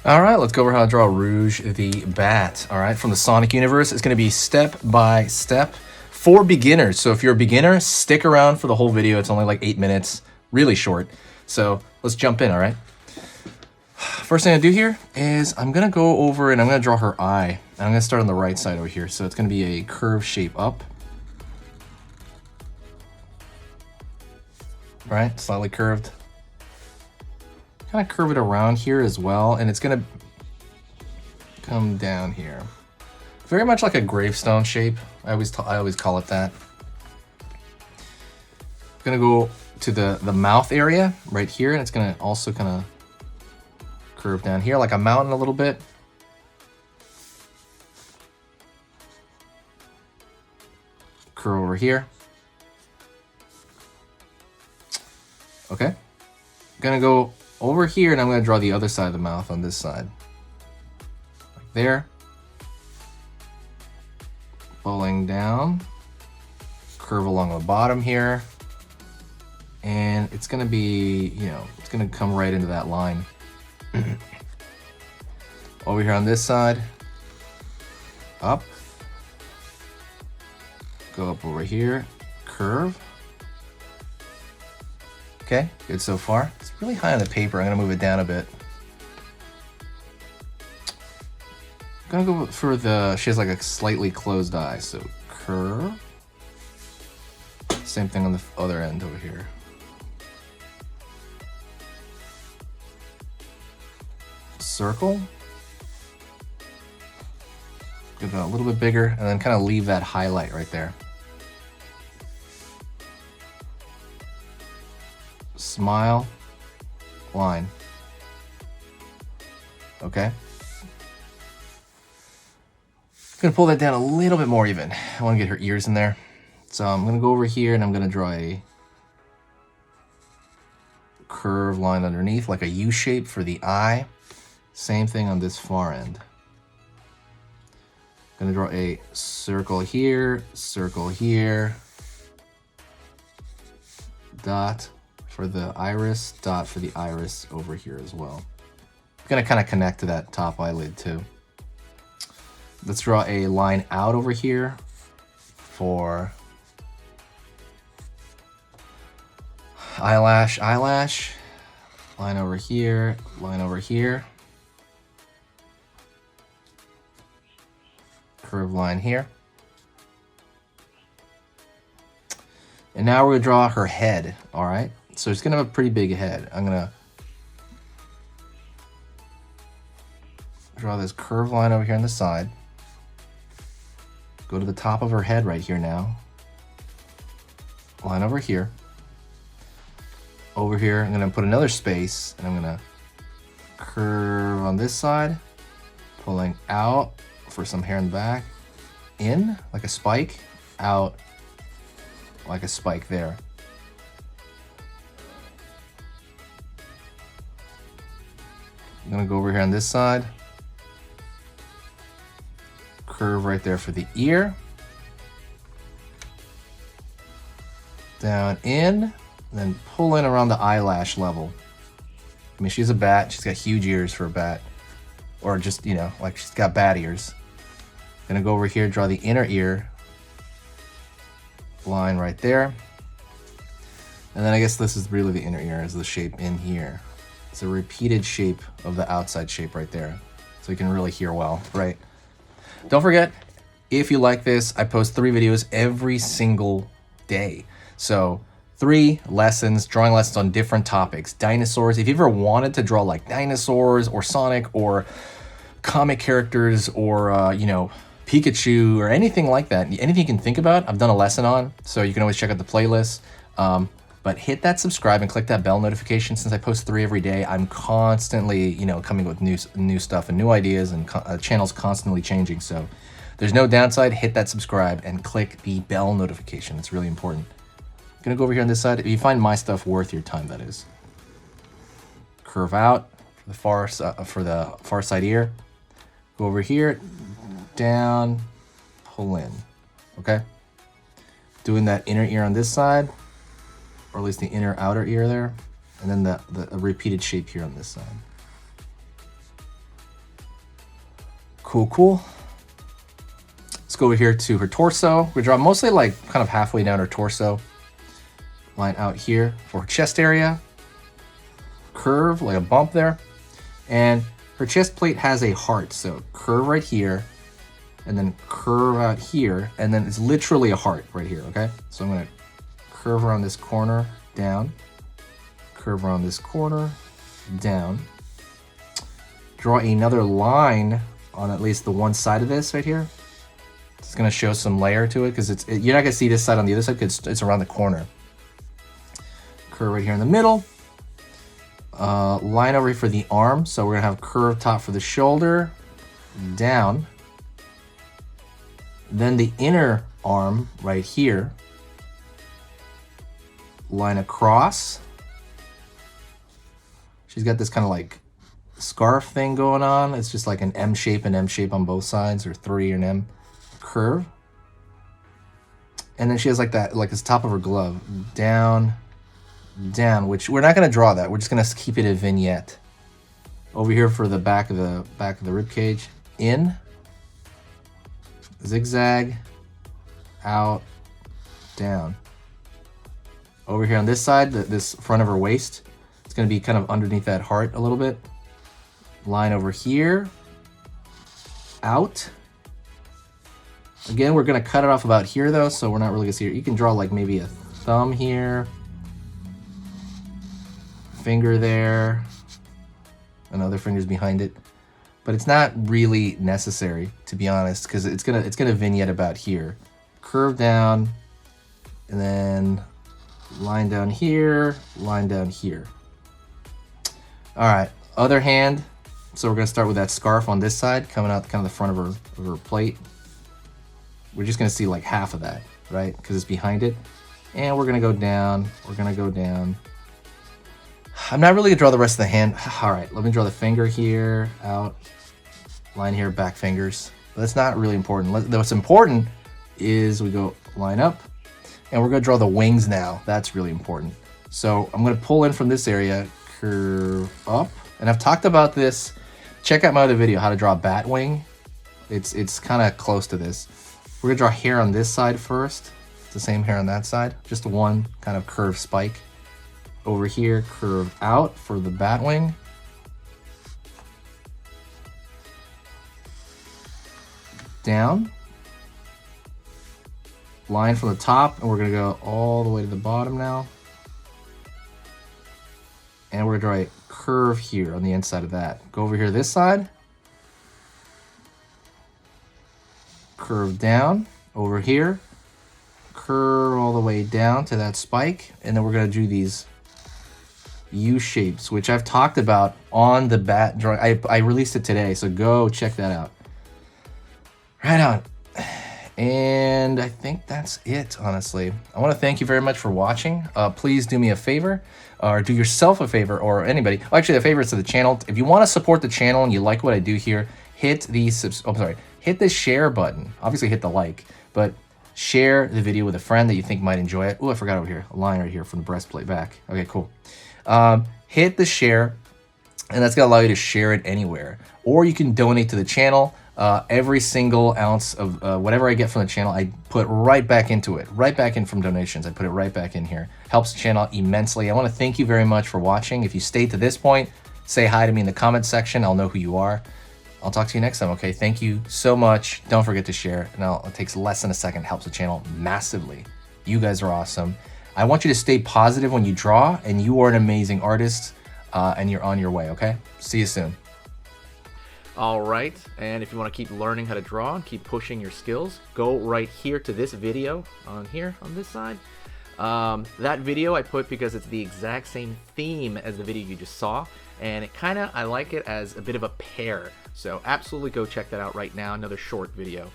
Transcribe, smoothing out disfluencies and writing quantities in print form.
All right, let's go over how to draw Rouge the Bat. All right, from the Sonic universe, it's going to be step by step for beginners. So if you're a beginner, stick around for the whole video. It's only like 8 minutes, really short. So let's jump in, all right? First thing I do here is I'm going to go over and I'm going to draw her eye. And I'm going to start on the right side over here. So it's going to be a curved shape up. Right, slightly curved. Kind of curve it around here as well, and it's gonna come down here. Very much like a gravestone shape. I always call it that. Gonna go to the mouth area right here, and it's gonna also kind of curve down here like a mountain a little bit. Curve over here. Okay. Gonna go over here, and I'm going to draw the other side of the mouth on this side. Like there. Pulling down. Curve along the bottom here. And it's going to be, it's going to come right into that line. Over here on this side. Up. Go up over here. Curve. Okay, good so far. It's really high on the paper. I'm gonna move it down a bit. I'm gonna go for she has like a slightly closed eye, so curve. Same thing on the other end over here. Circle. Give it a little bit bigger, and then kind of leave that highlight right there. Smile, line. Okay. Gonna pull that down a little bit more even. I want to get her ears in there. So I'm gonna go over here and I'm gonna draw a curved line underneath, like a U shape for the eye. Same thing on this far end. Gonna draw a circle here, dot for the iris, dot for the iris over here as well. I'm gonna kind of connect to that top eyelid too. Let's draw a line out over here for eyelash, line over here, curved line here. And now we're gonna draw her head, all right? So it's gonna have a pretty big head. I'm gonna draw this curved line over here on the side. Go to the top of her head right here now. Line over here. Over here, I'm gonna put another space, and I'm gonna curve on this side, pulling out for some hair in the back, in like a spike, out like a spike there. I'm gonna go over here on this side, curve right there for the ear, down in, and then pull in around the eyelash level. I mean, she's a bat, she's got huge ears for a bat, or just, like she's got bat ears. Gonna go over here, draw the inner ear line right there. And then I guess this is really the inner ear, is the shape in here. It's a repeated shape of the outside shape right there. So you can really hear well, right? Don't forget, if you like this, I post 3 videos every single day. So 3 lessons, drawing lessons on different topics. Dinosaurs, if you ever wanted to draw like dinosaurs or Sonic or comic characters or, Pikachu or anything like that, anything you can think about, I've done a lesson on. So you can always check out the playlist. But hit that subscribe and click that bell notification. Since I post 3 every day, I'm constantly, coming with new stuff and new ideas, and channel's constantly changing. So there's no downside. Hit that subscribe and click the bell notification. It's really important. I'm gonna go over here on this side. If you find my stuff worth your time, that is. Curve out for the far side ear. Go over here, down, pull in. Okay. Doing that inner ear on this side, or at least the inner outer ear there, and then the repeated shape here on this side. Cool, cool. Let's go over here to her torso. We draw mostly like kind of halfway down her torso. Line out here for her chest area. Curve, like a bump there. And her chest plate has a heart, so curve right here, and then curve out here, and then it's literally a heart right here, okay? So I'm gonna curve around this corner, down. Curve around this corner, down. Draw another line on at least the one side of this right here. It's gonna show some layer to it, because you're not gonna see this side on the other side, because it's around the corner. Curve right here in the middle. Line over here for the arm, so we're gonna have curved top for the shoulder, down. Then the inner arm right here, line across. She's got this kind of like scarf thing going on. It's just like an M shape and M shape on both sides, or 3 and M. Curve. And then she has like that, like this top of her glove, down, down, which we're not going to draw that. We're just going to keep it a vignette. Over here for the back of the rib cage, in, zigzag, out, down. Over here on this side, this front of her waist, it's going to be kind of underneath that heart a little bit. Line over here, out. Again, we're going to cut it off about here though, so we're not really going to see it. You can draw like maybe a thumb here, finger there, and other fingers behind it, but it's not really necessary, to be honest, because it's gonna vignette about here. Curve down, and then line down here, line down here. All right, other hand. So we're gonna start with that scarf on this side, coming out kind of the front of her plate. We're just gonna see like half of that, right? Because it's behind it. And we're gonna go down, we're gonna go down. I'm not really gonna draw the rest of the hand. All right, let me draw the finger here, out, line here, back fingers. But that's not really important. What's important is we go line up, and we're gonna draw the wings now. That's really important. So I'm gonna pull in from this area, curve up, and I've talked about this. Check out my other video, how to draw a bat wing. It's kind of close to this. We're gonna draw hair on this side first. It's the same hair on that side. Just one kind of curved spike. Over here, curve out for the bat wing. Down. Line from the top, and we're gonna go all the way to the bottom now. And we're gonna draw a curve here on the inside of that. Go over here this side. Curve down, over here. Curve all the way down to that spike, and then we're gonna do these U shapes, which I've talked about on the bat drawing. I released it today, so go check that out. Right on. And I think that's it, honestly. I want to thank you very much for watching. Please do me a favor, or do yourself a favor, or anybody. Well, actually, the favor is to the channel. If you want to support the channel and you like what I do here, hit the hit the share button. Obviously, hit the like, but share the video with a friend that you think might enjoy it. Oh, I forgot over here, a line right here from the breastplate back. Okay, cool. Hit the share, and that's gonna allow you to share it anywhere. Or you can donate to the channel. Every single ounce of whatever I get from the channel, I put right back into it, right back in from donations. I put it right back in here. Helps the channel immensely. I want to thank you very much for watching. If you stayed to this point, say hi to me in the comment section. I'll know who you are. I'll talk to you next time, okay? Thank you so much. Don't forget to share. Now, it takes less than a second. It helps the channel massively. You guys are awesome. I want you to stay positive when you draw, and you are an amazing artist, and you're on your way, okay? See you soon. All right, and if you want to keep learning how to draw and keep pushing your skills, go right here to this video on here on this side. That video I put because it's the exact same theme as the video you just saw, and I like it as a bit of a pair. So absolutely go check that out right now, another short video.